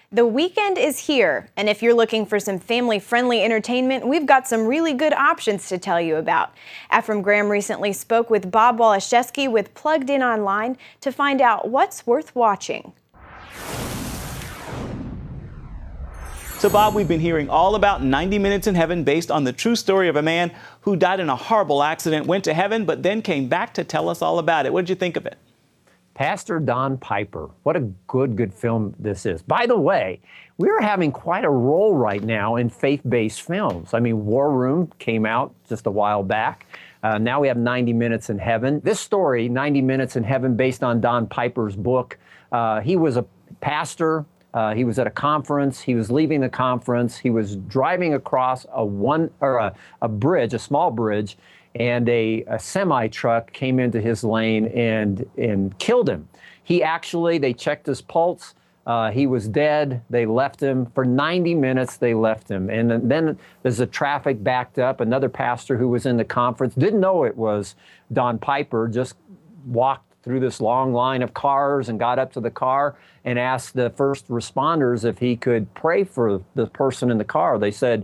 The weekend is here, and if you're looking for some family-friendly entertainment, we've got some really good options to tell you about. Ephraim Graham recently spoke with Bob Waliszewski with Plugged In Online to find out what's worth watching. So Bob, we've been hearing all about 90 Minutes in Heaven based on the true story of a man who died in a horrible accident, went to heaven, but then came back to tell us all about it. What did you think of it? Pastor Don Piper. What a good film this is. By the way, we're having quite a role right now in faith-based films. I mean, War Room came out just a while back. Now we have 90 Minutes in Heaven. This story, 90 Minutes in Heaven, based on Don Piper's book. He was a pastor. He was at a conference. He was leaving the conference. He was driving across a bridge, a small bridge, and a semi-truck came into his lane and killed him. They checked his pulse. He was dead. They left him. For 90 minutes, they left him. And then there's the traffic backed up. Another pastor who was in the conference didn't know it was Don Piper, just walked through this long line of cars and got up to the car and asked the first responders if he could pray for the person in the car. They said,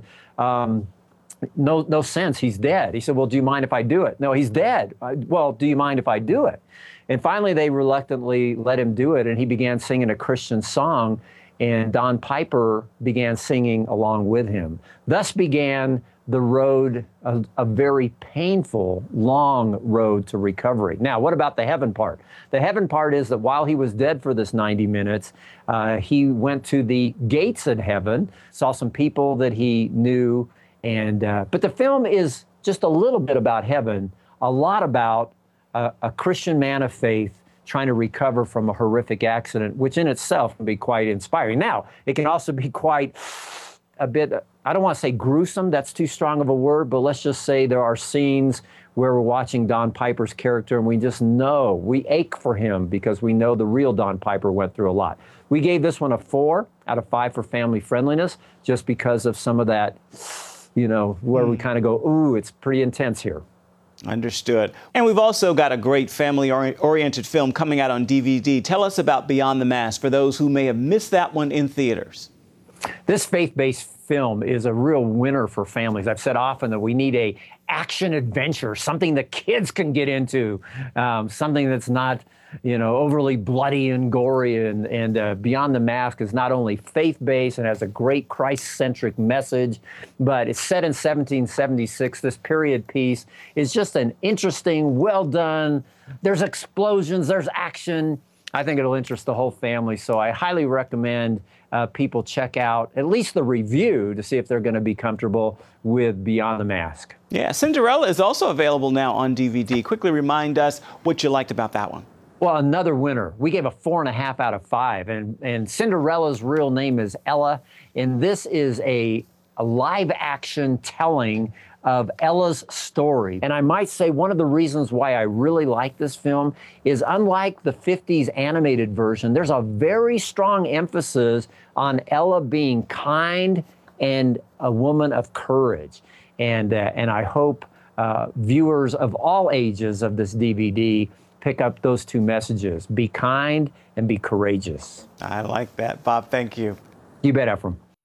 no sense, he's dead. He said, well, do you mind if I do it? No, he's dead. Well, do you mind if I do it? And finally, they reluctantly let him do it, and he began singing a Christian song, and Don Piper began singing along with him. Thus began the road, a very painful, long road to recovery. Now, what about the heaven part? The heaven part is that while he was dead for this 90 minutes, he went to the gates of heaven, saw some people that he knew, but the film is just a little bit about heaven, a lot about a Christian man of faith trying to recover from a horrific accident, which in itself can be quite inspiring. Now, it can also be quite a bit, I don't want to say gruesome, that's too strong of a word, but let's just say there are scenes where we're watching Don Piper's character and we just know, we ache for him because we know the real Don Piper went through a lot. We gave this one a 4 out of 5 for family friendliness, just because of some of that, where we kind of go, ooh, it's pretty intense here. Understood. And we've also got a great family-oriented film coming out on DVD. Tell us about Beyond the Mask for those who may have missed that one in theaters. This faith-based film is a real winner for families. I've said often that we need a action adventure, something that kids can get into, something that's not, overly bloody and gory. And Beyond the Mask is not only faith-based and has a great Christ-centric message, but it's set in 1776. This period piece is just an interesting, well done. There's explosions, there's action. I think it'll interest the whole family, so I highly recommend people check out at least the review to see if they're going to be comfortable with Beyond the Mask. Yeah, Cinderella is also available now on DVD. Quickly remind us what you liked about that one. Well, another winner. We gave a 4.5 out of 5, and Cinderella's real name is Ella, and this is a live-action telling of Ella's story. And I might say one of the reasons why I really like this film is, unlike the 50s animated version, there's a very strong emphasis on Ella being kind and a woman of courage. And I hope viewers of all ages of this DVD pick up those two messages. Be kind and be courageous. I like that. Bob, thank you. You bet, Ephraim.